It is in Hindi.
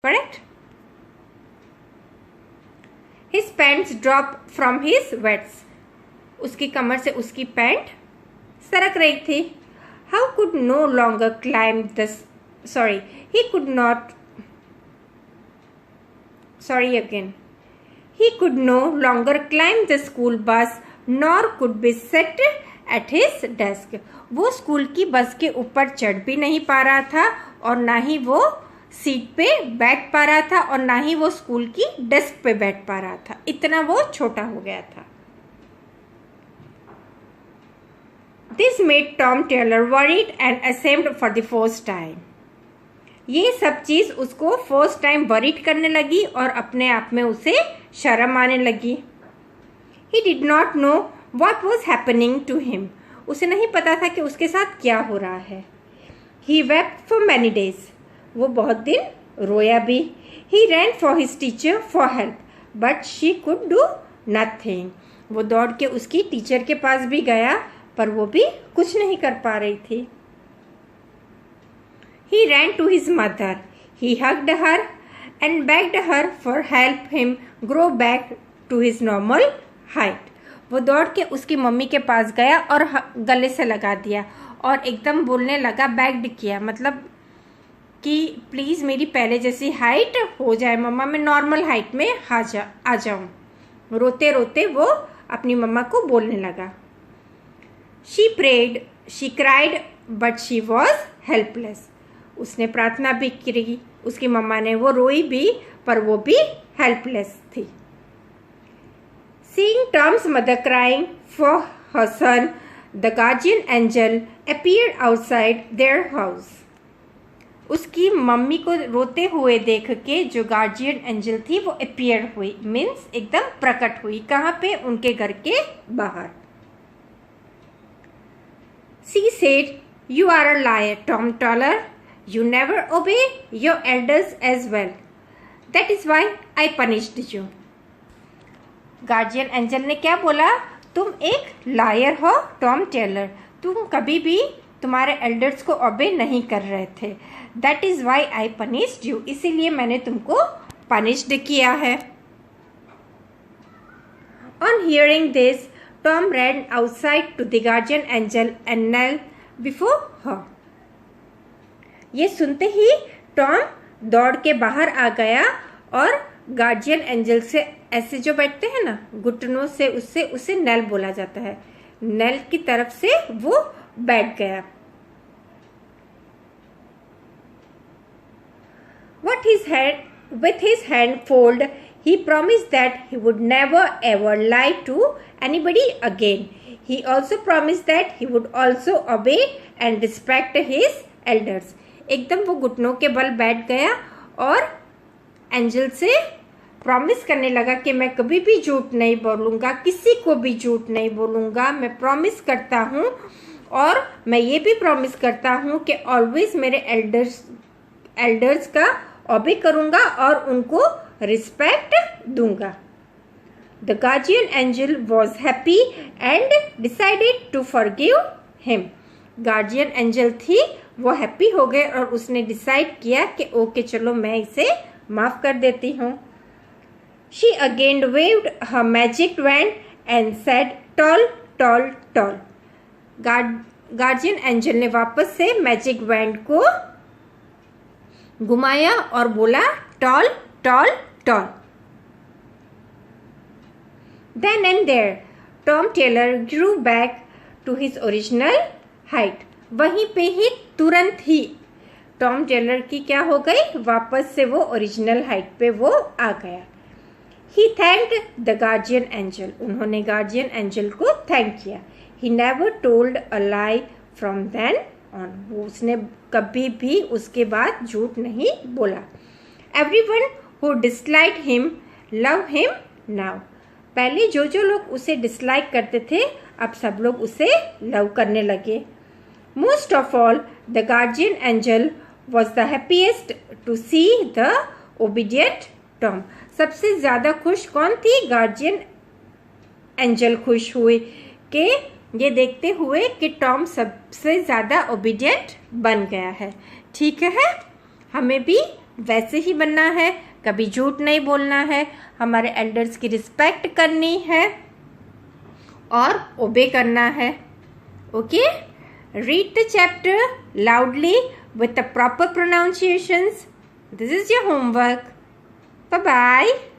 Correct. His pants dropped from his wets. उसकी कमर से उसकी पैंट सरक रही थी। How could no longer climb the he could not he could no longer climb the school bus nor could be set at his desk. वो स्कूल की बस के ऊपर चढ़ भी नहीं पा रहा था और ना ही वो सीट पे बैठ पा रहा था और ना ही वो स्कूल की डेस्क पे बैठ पा रहा था। इतना वो छोटा हो गया था। This made Tom Taylor worried and ashamed for the first time. ये सब चीज उसको फर्स्ट टाइम वरीड करने लगी और अपने आप में उसे शर्म आने लगी। He did not know what was happening to him. उसे नहीं पता था कि उसके साथ क्या हो रहा है। He wept for many days. वो बहुत दिन रोया भी। He ran for his teacher for help, but she could do nothing. वो दौड़ के उसकी टीचर के पास भी गया पर वो भी कुछ नहीं कर पा रही थी। He ran to his mother. He hugged her and begged her for help him grow back to his normal height. वो दौड़ के उसकी मम्मी के पास गया और गले से लगा दिया और एकदम बोलने लगा, बेग्ड किया, मतलब कि प्लीज़ मेरी पहले जैसी हाइट हो जाए मम्मा, मैं नॉर्मल हाइट में आ जाऊँ। रोते रोते वो अपनी मम्मा को बोलने लगा। She prayed, she cried, but she was helpless. उसने प्रार्थना भी की, उसकी मम्मा ने, वो रोई भी पर वो भी हेल्पलेस थी। Seeing Tom's mother crying for her son, the guardian angel appeared outside their house. उसकी मम्मी को रोते हुए देख के जो गार्जियन एंजल थी वो अपीयर हुई, मीन्स एकदम प्रकट हुई। कहाँ पे? उनके घर के बाहर। She said, "You are a liar, Tom Taylor. You never obey your elders as well. That is why I punished you." Guardian angel ने क्या बोला? तुम एक लायर हो टॉम टेलर, तुम कभी भी तुम्हारे एल्डर्स को ओबे नहीं कर रहे थे। That is why I punished you, इसीलिए मैंने तुमको पनिश्ड किया है। On hearing this Tom ran outside to the guardian angel and knelt before her. ये सुनते ही टॉम दौड़ के बाहर आ गया और गार्जियन एंजल से ऐसे जो बैठते हैं ना घुटनों से, उससे उसे नेल बोला जाता है, नेल की तरफ से वो बैठ गया। With his hand folded, he promised that he would never ever lie to anybody again. He also promised that he would also obey and respect his elders. एकदम वो घुटनों के बल बैठ गया और एंजल से प्रॉमिस करने लगा कि मैं कभी भी झूठ नहीं बोलूँगा, किसी को भी झूठ नहीं बोलूँगा, मैं प्रॉमिस करता हूँ। और मैं ये भी प्रॉमिस करता हूँ कि ऑलवेज मेरे एल्डर्स का ओबे करूँगा और उनको रिस्पेक्ट दूंगा। The guardian angel was happy and decided to forgive him. Guardian angel थी, वो हैप्पी हो गए और उसने डिसाइड किया कि ओके चलो मैं इसे माफ कर देती हूँ। She again waived her magic wand and said toll toll toll. Guardian angel ने वापस से मैजिक वैंड को घुमाया और बोला toll toll toll. Then and there, Tom Taylor grew back to his original height. वहीं पे ही तुरंत ही टॉम टेलर की क्या हो गई? वापस से वो ओरिजिनल हाइट पे वो आ गया। He thanked the guardian angel. उन्होंने गार्जियन एंजल को थैंक किया। He never told a lie from then on. उसने कभी भी उसके बाद झूठ नहीं बोला। Everyone who disliked him love him now. पहले जो जो लोग उसे डिसलाइक करते थे अब सब लोग उसे लव करने लगे। Most of all, the guardian angel was the happiest to see the obedient Tom. सबसे ज्यादा खुश कौन थी? गार्जियन एंजल खुश हुए कि ये देखते हुए कि टॉम सबसे ज्यादा ओबीडियंट बन गया है। ठीक है, हमें भी वैसे ही बनना है, कभी झूठ नहीं बोलना है, हमारे एल्डर्स की रिस्पेक्ट करनी है और ओबे करना है. Okay, read the chapter loudly with the proper pronunciations. This is your homework. Bye bye.